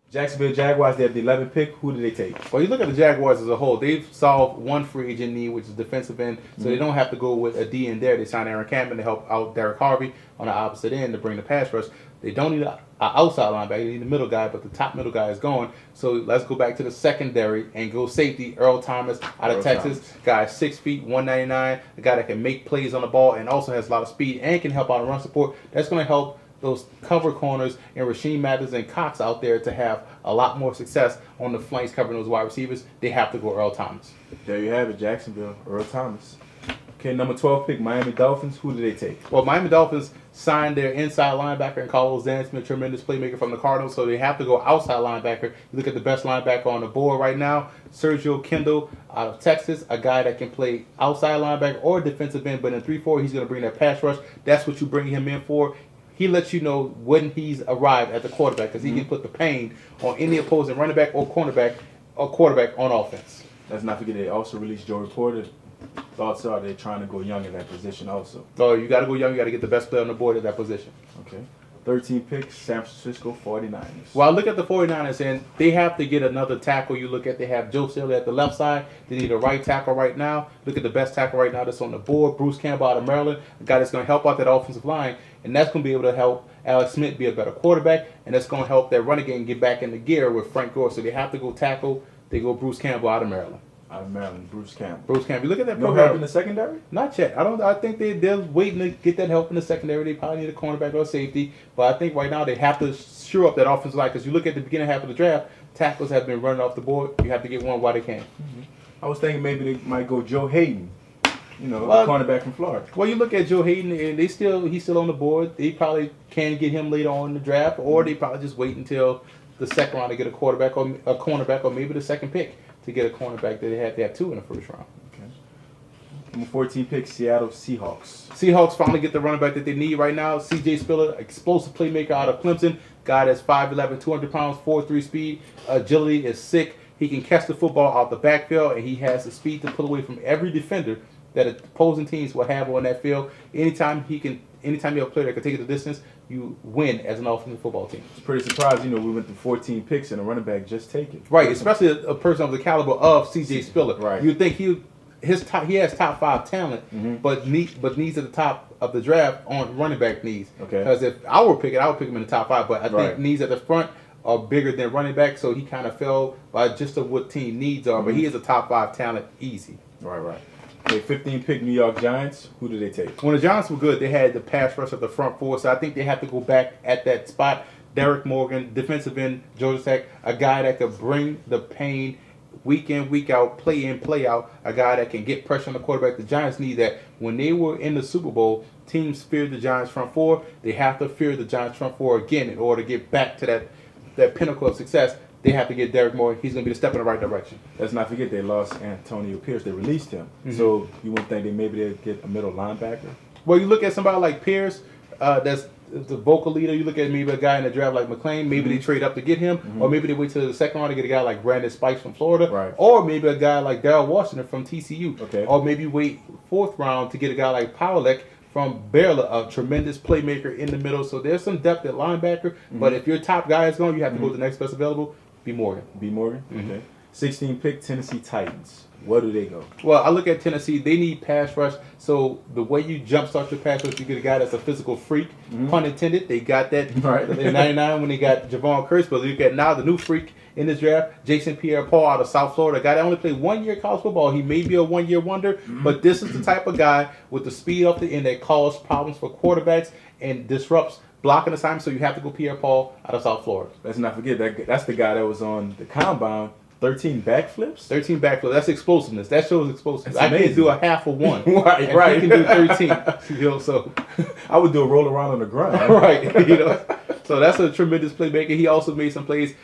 Jacksonville Jaguars, they have the 11th pick. Who do they take? Well, you look at the Jaguars as a whole. They've solved one free agent need, which is defensive end, so they don't have to go with a D in there. They signed Aaron Campbell to help out Derek Harvey on the opposite end to bring the pass rush. They don't need an outside linebacker. They need a middle guy, but the top middle guy is gone. So let's go back to the secondary and go safety. Earl Thomas out of Texas. Guy 6 feet, 199. A guy that can make plays on the ball and also has a lot of speed and can help out in run support. That's going to help those cover corners and Rasheem Mathis and Cox out there to have a lot more success on the flanks covering those wide receivers. They have to go Earl Thomas. There you have it, Jacksonville, Earl Thomas. Okay, number 12 pick, Miami Dolphins. Who do they take? Well, Miami Dolphins signed their inside linebacker and Carlos Dansby, a tremendous playmaker from the Cardinals, so they have to go outside linebacker. You look at the best linebacker on the board right now, Sergio Kendall out of Texas, a guy that can play outside linebacker or defensive end, but in 3-4, he's going to bring that pass rush. That's what you bring him in for. He lets you know when he's arrived at the quarterback because he can put the pain on any opposing running back or quarterback on offense. Let's not forget they also released Joe Porter. Thoughts are they're trying to go young in that position also. So you got to go young. You got to get the best player on the board at that position. Okay. 13 picks, San Francisco 49ers. Well, I look at the 49ers, and they have to get another tackle. You look at, they have Joe Staley at the left side. They need a right tackle right now. Look at the best tackle right now that's on the board, Bruce Campbell out of Maryland, a guy that's going to help out that offensive line, and that's going to be able to help Alex Smith be a better quarterback, and that's going to help that running game get back into gear with Frank Gore. So they have to go tackle. They go Bruce Campbell out of Maryland. Out of Maryland, Bruce Campbell. Bruce Campbell. You look at that No program. help in the secondary? Not yet. I think they're waiting to get that help in the secondary. They probably need a cornerback or a safety. But I think right now they have to shore up that offensive line because you look at the beginning half of the draft, tackles have been running off the board. You have to get one while they can. I was thinking maybe they might go Joe Hayden, a cornerback from Florida. Well, you look at Joe Hayden, and he's still on the board. They probably can get him later on in the draft, or they probably just wait until the second round to get a quarterback or a cornerback, or maybe the second pick to get a cornerback that they have two in the first round. Okay. Number 14 pick, Seattle Seahawks. Seahawks finally get the running back that they need right now. C.J. Spiller, explosive playmaker out of Clemson. Guy that's 5'11", 200 pounds, 4.3 speed. Agility is sick. He can catch the football out the backfield, and he has the speed to pull away from every defender that opposing teams will have on that field. Anytime you have a player that can take it the distance, you win as an offensive football team. It's pretty surprised, we went to 14 picks and a running back just taken. Right, especially a person of the caliber of C.J. Spiller. Right. You'd think he has top 5 talent, but needs at the top of the draft on running back needs. Okay. Because if I were picking, I would pick him in the top 5, but I think needs at the front are bigger than running back, so he kind of fell by just of what team needs are, but he is a top 5 talent easy. Right. Okay, 15 pick New York Giants. Who do they take? When the Giants were good, they had the pass rush at the front four, so I think they have to go back at that spot. Derek Morgan, defensive end, Georgia Tech, a guy that could bring the pain week in, week out, play in, play out, a guy that can get pressure on the quarterback. The Giants need that. When they were in the Super Bowl, teams feared the Giants front four. They have to fear the Giants front four again in order to get back to that pinnacle of success. They have to get Derek Morgan. He's going to be the step in the right direction. Let's not forget they lost Antonio Pierce. They released him. So you wouldn't think they'd get a middle linebacker? Well, you look at somebody like Pierce, that's the vocal leader. You look at maybe a guy in the draft like McClain. Maybe they trade up to get him, or maybe they wait till the second round to get a guy like Brandon Spikes from Florida, right? Or maybe a guy like Darrell Washington from TCU, okay? Or maybe wait 4th round to get a guy like Powlek from Baylor, a tremendous playmaker in the middle. So there's some depth at linebacker, but if your top guy is gone, you have to go to the next best available. B. Morgan. Okay. 16 pick Tennessee Titans. Where do they go? Well, I look at Tennessee. They need pass rush. So the way you jumpstart your pass rush, you get a guy that's a physical freak. Pun intended. They got that in '99 when they got Javon Curse. But look at now the new freak in this draft, Jason Pierre-Paul out of South Florida. A guy that only played 1 year college football. He may be a 1 year wonder, but this is the type of guy with the speed off the end that causes problems for quarterbacks and disrupts blocking assignments, so you have to go Pierre-Paul out of South Florida. Let's not forget that's the guy that was on the combine. 13 backflips? 13 backflips. That's explosiveness. That shows explosiveness. I can do a half of one. right. He can do 13. So I would do a roll around on the ground. Right. So that's a tremendous playmaker. He also made some plays.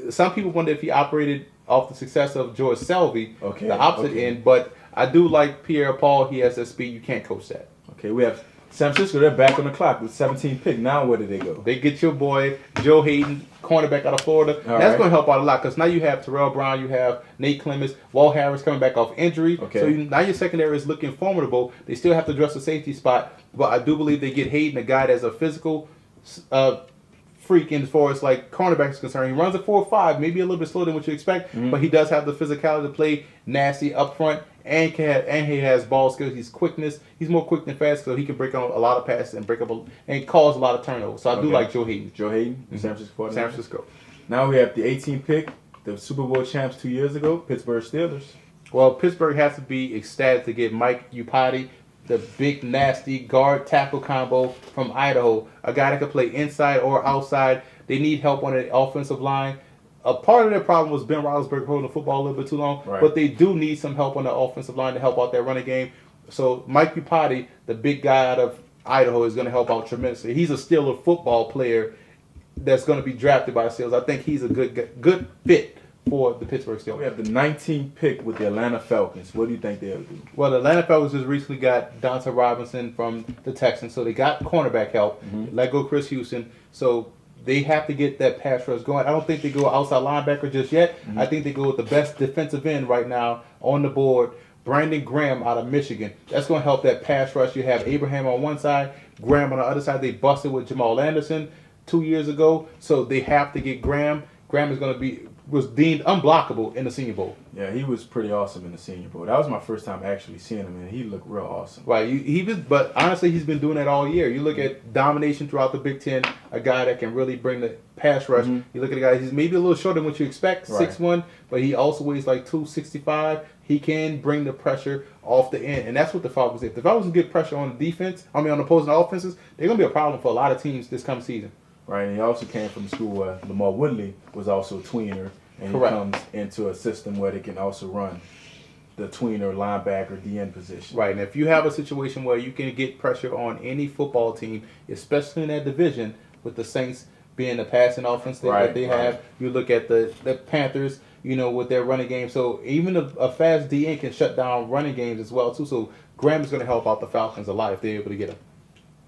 Some people wonder if he operated off the success of George Selvey, the opposite end. But I do like Pierre-Paul. He has that speed. You can't coach that. Okay, we have San Francisco. They're back on the clock with 17 pick. Now where do they go? They get your boy Joe Hayden, cornerback out of Florida. That's going to help out a lot because now you have Terrell Brown, you have Nate Clemens, Walt Harris coming back off injury. Okay. So now your secondary is looking formidable. They still have to address the safety spot, but I do believe they get Hayden, a guy that's a physical freak as far as like cornerback is concerned. He runs a 4.5, maybe a little bit slower than what you expect, but he does have the physicality to play nasty up front, and he has ball skills. He's quickness. He's more quick than fast, so he can break on a lot of passes and and cause a lot of turnovers. So I do like Joe Hayden. Joe Hayden, San Francisco. San Francisco. Now we have the 18th pick, the Super Bowl champs 2 years ago, Pittsburgh Steelers. Well, Pittsburgh has to be ecstatic to get Mike Iupati, the big, nasty guard-tackle combo from Idaho. A guy that can play inside or outside. They need help on the offensive line. A part of their problem was Ben Roethlisberger holding the football a little bit too long, but they do need some help on the offensive line to help out that running game. So Mike Iupati, the big guy out of Idaho, is going to help out tremendously. He's a Steeler football player that's going to be drafted by the Steelers. I think he's a good fit for the Pittsburgh Steelers. We have the 19th pick with the Atlanta Falcons. What do you think they'll do? Well, the Atlanta Falcons just recently got Donta Robinson from the Texans, so they got cornerback help. Let go Chris Houston, so they have to get that pass rush going. I don't think they go outside linebacker just yet. I think they go with the best defensive end right now on the board, Brandon Graham out of Michigan. That's going to help that pass rush. You have Abraham on one side, Graham on the other side. They busted with Jamal Anderson 2 years ago, so they have to get Graham. Graham is going to was deemed unblockable in the Senior Bowl. Yeah, he was pretty awesome in the Senior Bowl. That was my first time actually seeing him, and he looked real awesome. Right, but honestly, he's been doing that all year. You look at domination throughout the Big Ten, a guy that can really bring the pass rush. You look at the guy, he's maybe a little shorter than what you expect, 6'1", but he also weighs like 265. He can bring the pressure off the end, and that's what the Falcons did. If the Falcons get pressure on the defense, on opposing offenses, they're going to be a problem for a lot of teams this coming season. Right, and he also came from a school where Lamar Woodley was also a tweener, and he comes into a system where they can also run the tweener linebacker DN position. Right, and if you have a situation where you can get pressure on any football team, especially in that division, with the Saints being the passing offense that they have, you look at the Panthers, with their running game. So even a fast DN can shut down running games as well too. So Graham is going to help out the Falcons a lot if they're able to get him.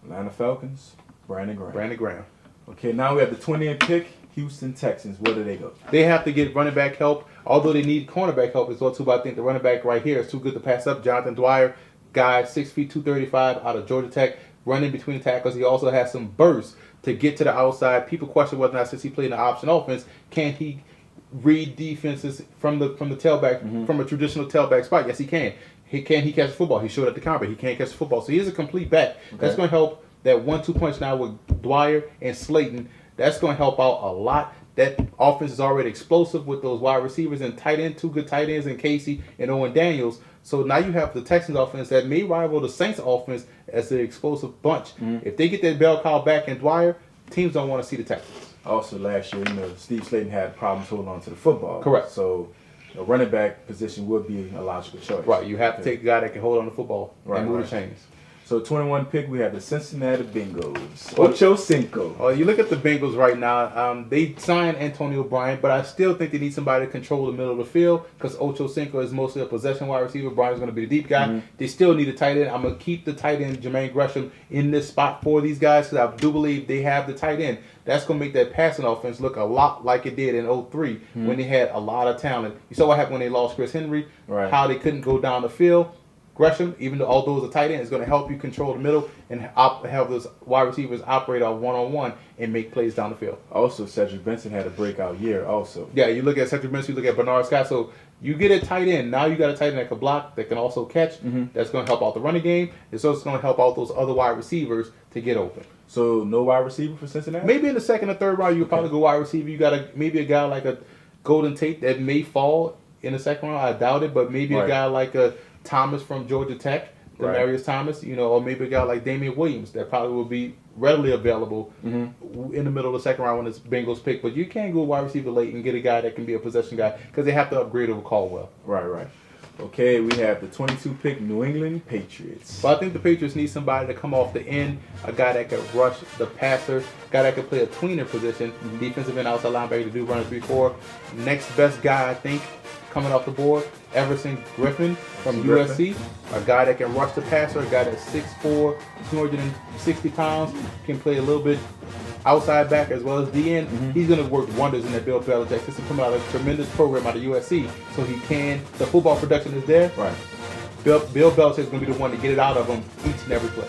Atlanta Falcons, Brandon Graham. Okay, now we have the 20th pick, Houston Texans. Where do they go? They have to get running back help, although they need cornerback help as well too. But I think the running back right here is too good to pass up. Jonathan Dwyer, guy 6 feet 235 out of Georgia Tech, running between tackles. He also has some burst to get to the outside. People question whether or not, since he played in the option offense, can he read defenses from the tailback, from a traditional tailback spot? Yes, he can. He catch the football. He showed at the combine. He can't catch the football. So he is a complete back. That's going to help. That 1-2 punch now with Dwyer and Slayton, that's going to help out a lot. That offense is already explosive with those wide receivers and tight end, 2 good tight ends in Casey and Owen Daniels. So now you have the Texans offense that may rival the Saints offense as an explosive bunch. If they get that bell cow back in Dwyer, teams don't want to see the Texans. Also last year, Steve Slayton had problems holding on to the football. Correct. So a running back position would be a logical choice. Right. You have to take a guy that can hold on the football and move the chains. So 21 pick, we have the Cincinnati Bengals. Ocho Cinco. Well, you look at the Bengals right now. They signed Antonio Bryant, but I still think they need somebody to control the middle of the field because Ocho Cinco is mostly a possession wide receiver. Bryant's going to be the deep guy. They still need a tight end. I'm going to keep the tight end, Jermaine Gresham, in this spot for these guys because I do believe they have the tight end. That's going to make that passing offense look a lot like it did in 2003 when they had a lot of talent. You saw what happened when they lost Chris Henry, how they couldn't go down the field. Gresham, even though although it's a tight end, is going to help you control the middle and have those wide receivers operate on one-on-one and make plays down the field. Also, Cedric Benson had a breakout year also. Yeah, you look at Cedric Benson, you look at Bernard Scott. So you get a tight end. Now you got a tight end that can block, that can also catch. That's going to help out the running game. It's also going to help out those other wide receivers to get open. So no wide receiver for Cincinnati? Maybe in the second or third round, you could probably go wide receiver. You got maybe a guy like a Golden Tate that may fall in the second round. I doubt it, but maybe a guy like a Thomas from Georgia Tech. Demarius Thomas, or maybe a guy like Damian Williams that probably will be readily available in the middle of the second round when it's Bengals pick. But you can't go wide receiver late and get a guy that can be a possession guy because they have to upgrade over Caldwell. Right. Okay, we have the 22 pick New England Patriots. But I think the Patriots need somebody to come off the end, a guy that can rush the passer, a guy that can play a tweener position, defensive end, outside linebacker to do run 3-4. Next best guy, I think, coming off the board, Everson Griffin from USC, a guy that can rush the passer, a guy that's 6'4", 260 pounds, can play a little bit outside back as well as DN. He's going to work wonders in that Bill Belichick system, coming out of a tremendous program out of USC. So he can, the football production is there. Right. Bill Belichick is going to be the one to get it out of him each and every play.